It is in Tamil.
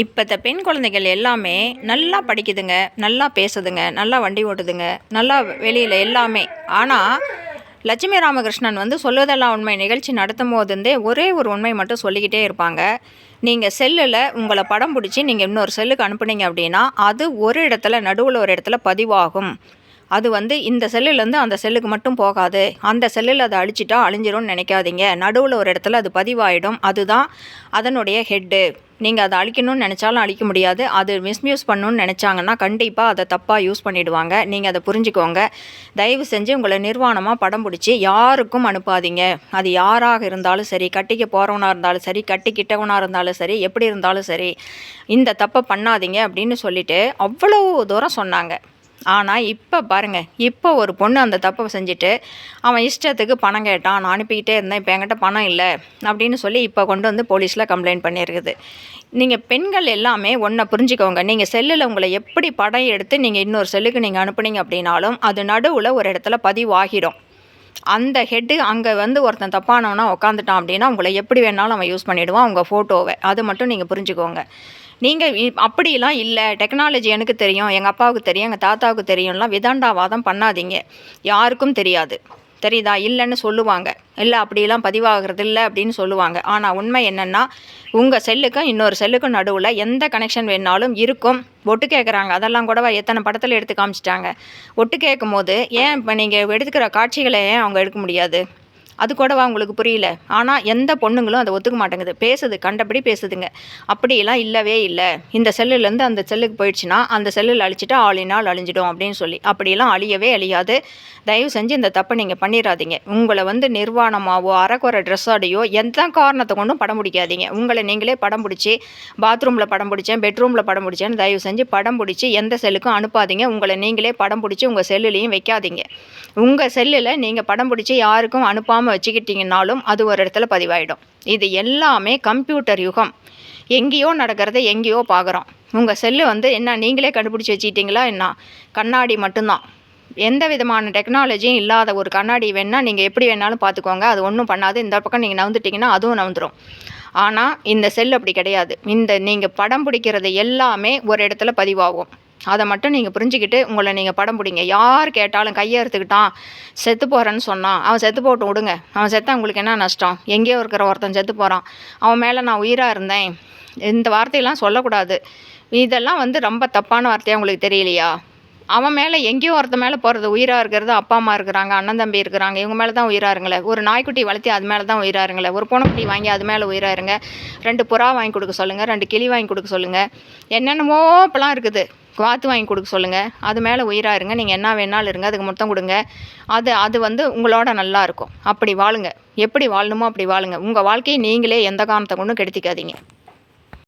இப்போத்த பெண் குழந்தைகள் எல்லாமே நல்லா படிக்குதுங்க, நல்லா பேசுதுங்க, நல்லா வண்டி ஓட்டுதுங்க, நல்லா வெளியில் எல்லாமே. ஆனால் லட்சுமி ராமகிருஷ்ணன் சொல்லுவதெல்லாம் உண்மை நிகழ்ச்சி நடத்தும் போதுந்தே ஒரே ஒரு உண்மை மட்டும் சொல்லிக்கிட்டே இருப்பாங்க. நீங்கள் செல்லில் உங்களை படம் பிடிச்சி நீங்கள் இன்னொரு செல்லுக்கு அனுப்புனீங்க அப்படின்னா அது ஒரு இடத்துல நடுவில் ஒரு இடத்துல பதிவாகும். அது இந்த செல்லுலேருந்து அந்த செல்லுக்கு மட்டும் போகாது. அந்த செல்லில் அதை அழிச்சிட்டா அழிஞ்சிரும்னு நினைக்காதீங்க. நடுவில் ஒரு இடத்துல அது பதிவாயிடும். அதுதான் அதனுடைய ஹெட்டு. நீங்கள் அதை அழிக்கணும்னு நினச்சாலும் அழிக்க முடியாது. அது மிஸ்யூஸ் பண்ணணும்னு நினச்சாங்கன்னா கண்டிப்பாக அதை தப்பாக யூஸ் பண்ணிவிடுவாங்க. நீங்கள் அதை புரிஞ்சுக்கோங்க. தயவு செஞ்சு உங்களை நிர்வாணமாக படம் பிடிச்சி யாருக்கும் அனுப்பாதீங்க. அது யாராக இருந்தாலும் சரி, கட்டிக்க போகிறவனாக இருந்தாலும் சரி, கட்டிக்கிட்டவனாக இருந்தாலும் சரி, எப்படி இருந்தாலும் சரி, இந்த தப்பை பண்ணாதீங்க அப்படின்னு சொல்லிட்டு அவ்வளோ தூரம் சொன்னாங்க. ஆனால் இப்போ பாருங்கள், இப்போ ஒரு பொண்ணு அந்த தப்பை செஞ்சுட்டு அவன் இஷ்டத்துக்கு பணம் கேட்டான், நான் அனுப்பிக்கிட்டே இருந்தேன், இப்போ என்கிட்ட பணம் இல்லை அப்படின்னு சொல்லி இப்போ கொண்டு போலீஸில் கம்ப்ளைண்ட் பண்ணியிருக்குது. நீங்கள் பெண்கள் எல்லாமே ஒன்றை புரிஞ்சுக்கோங்க. நீங்கள் செல்லில் உங்களை எப்படி படம் எடுத்து நீங்கள் இன்னொரு செல்லுக்கு நீங்கள் அனுப்புனீங்க அப்படின்னாலும் அது நடுவில் ஒரு இடத்துல பதிவாகிடும். அந்த ஹெட்டு அங்கே ஒருத்தன் தப்பானவனா உட்காந்துட்டான் அப்படின்னா உங்களை எப்படி வேணாலும் அவன் யூஸ் பண்ணிவிடுவான் உங்கள் ஃபோட்டோவை. அது மட்டும் நீங்கள் புரிஞ்சுக்கோங்க. நீங்கள் அப்படிலாம் இல்லை, டெக்னாலஜி எனக்கு தெரியும், எங்கள் அப்பாவுக்கு தெரியும், எங்கள் தாத்தாவுக்கு தெரியும்லாம் விதாண்டாவாதம் பண்ணாதீங்க. யாருக்கும் தெரியாது, தெரியுதா? இல்லைன்னு சொல்லுவாங்க. இல்லை அப்படிலாம் பதிவாகிறது இல்லை அப்படின்னு சொல்லுவாங்க. ஆனால் உண்மை என்னென்னா உங்கள் செல்லுக்கும் இன்னொரு செல்லுக்கும் நடுவில் எந்த கனெக்ஷன் வேணாலும் இருக்கும். ஒட்டு கேட்குறாங்க, அதெல்லாம் கூடவா எத்தனை படத்தில் எடுத்து காமிச்சிட்டாங்க. ஒட்டு கேட்கும் போது ஏன் இப்போ நீங்கள் எடுத்துக்கிற காட்சிகளை ஏன் அவங்க எடுக்க முடியாது? அது கூடவா உங்களுக்கு புரியல? ஆனால் எந்த பொண்ணுங்களும் அதை ஒத்துக்க மாட்டேங்குது. பேசுது, கண்டபடி பேசுதுங்க. அப்படிலாம் இல்லவே இல்லை. இந்த செல்லுலேருந்து அந்த செல்லுக்கு போயிடுச்சுன்னா அந்த செல்லில் அழிச்சிட்டா ஆளினால் அழிஞ்சிடும் அப்படின்னு சொல்லி. அப்படிலாம் அழியவே அழியாது. தயவு செஞ்சு இந்த தப்பை நீங்கள் பண்ணிடாதீங்க. உங்களை நிர்வாணமாவோ அரைக்குறை ட்ரெஸ்ஸாடையோ எந்த காரணத்தை கொண்டும் படம் பிடிக்காதீங்க. உங்களை நீங்களே படம் பிடிச்சி பாத்ரூமில் படம் பிடிச்சேன், பெட்ரூமில் படம் பிடிச்சேன்னு தயவு செஞ்சு படம் பிடிச்சி எந்த செல்லுக்கும் அனுப்பாதீங்க. உங்களை நீங்களே படம் பிடிச்சி உங்கள் செல்லுலேயும் வைக்காதீங்க. உங்கள் செல்லில் நீங்கள் படம் பிடிச்சி யாருக்கும் அனுப்பாமல் வச்சுக்கிட்டிங்கனாலும் அது ஒரு இடத்துல பதிவாயிடும். இது எல்லாமே கம்ப்யூட்டர் யுகம். எங்கேயோ நடக்கிறத எங்கேயோ பார்க்குறோம். உங்கள் செல்லு என்ன நீங்களே கண்டுபிடிச்சி வச்சுக்கிட்டிங்களா என்ன? கண்ணாடி மட்டும்தான். எந்த விதமான டெக்னாலஜியும் இல்லாத ஒரு கண்ணாடி வேணால் நீங்கள் எப்படி வேணாலும் பார்த்துக்கோங்க. அது ஒன்றும் பண்ணாது. இந்த பக்கம் நீங்கள் நவுந்துட்டிங்கன்னா அதுவும் நவுந்துடும். ஆனால் இந்த செல் அப்படி கிடையாது. நீங்கள் படம் பிடிக்கிறது எல்லாமே ஒரு இடத்துல பதிவாகும். அதை மட்டும் நீங்கள் புரிஞ்சுக்கிட்டு உங்களை நீங்கள் படம் பிடிங்க. யார் கேட்டாலும் கையை எடுத்துக்கிட்டான், செத்து போகிறேன்னு சொன்னான், அவன் செத்து போட்டு விடுங்க. அவன் செத்தா உங்களுக்கு என்ன நஷ்டம்? எங்கேயோ இருக்கிற ஒருத்தன் செத்து போகிறான், அவன் மேலே நான் உயிராக இருந்தேன், இந்த வார்த்தையெல்லாம் சொல்லக்கூடாது. இதெல்லாம் ரொம்ப தப்பான வார்த்தையாக உங்களுக்கு தெரியலையா? அவன் மேலே எங்கேயோ ஒருத்த மேலே போகிறது, உயிராக இருக்கிறது அப்பா அம்மா இருக்கிறாங்க, அண்ணன் தம்பி இருக்கிறாங்க, இவங்க மேலே தான் உயிராருங்களே. ஒரு நாய்க்குட்டி வளர்த்தி அது மேலே தான் உயிராருங்களே. ஒரு பூனைக்குட்டி வாங்கி அது மேலே உயிராருங்க. 2 புறா வாங்கி கொடுக்க சொல்லுங்கள், 2 கிளி வாங்கி கொடுக்க சொல்லுங்கள், என்னென்னமோ இப்போலாம் இருக்குது. வாத்து வாங்கி கொடுக்க சொல்லுங்கள், அது மேலே உயிராக இருங்க. நீங்கள் என்ன வேணாலும் இருங்க, அதுக்கு மொத்தம் கொடுங்க. அது உங்களோட நல்லா இருக்கும். அப்படி வாழுங்க. எப்படி வாழணுமோ அப்படி வாழுங்க. உங்கள் வாழ்க்கையை நீங்களே எந்த காரணத்தை கொண்டும் கெடுத்திக்காதீங்க.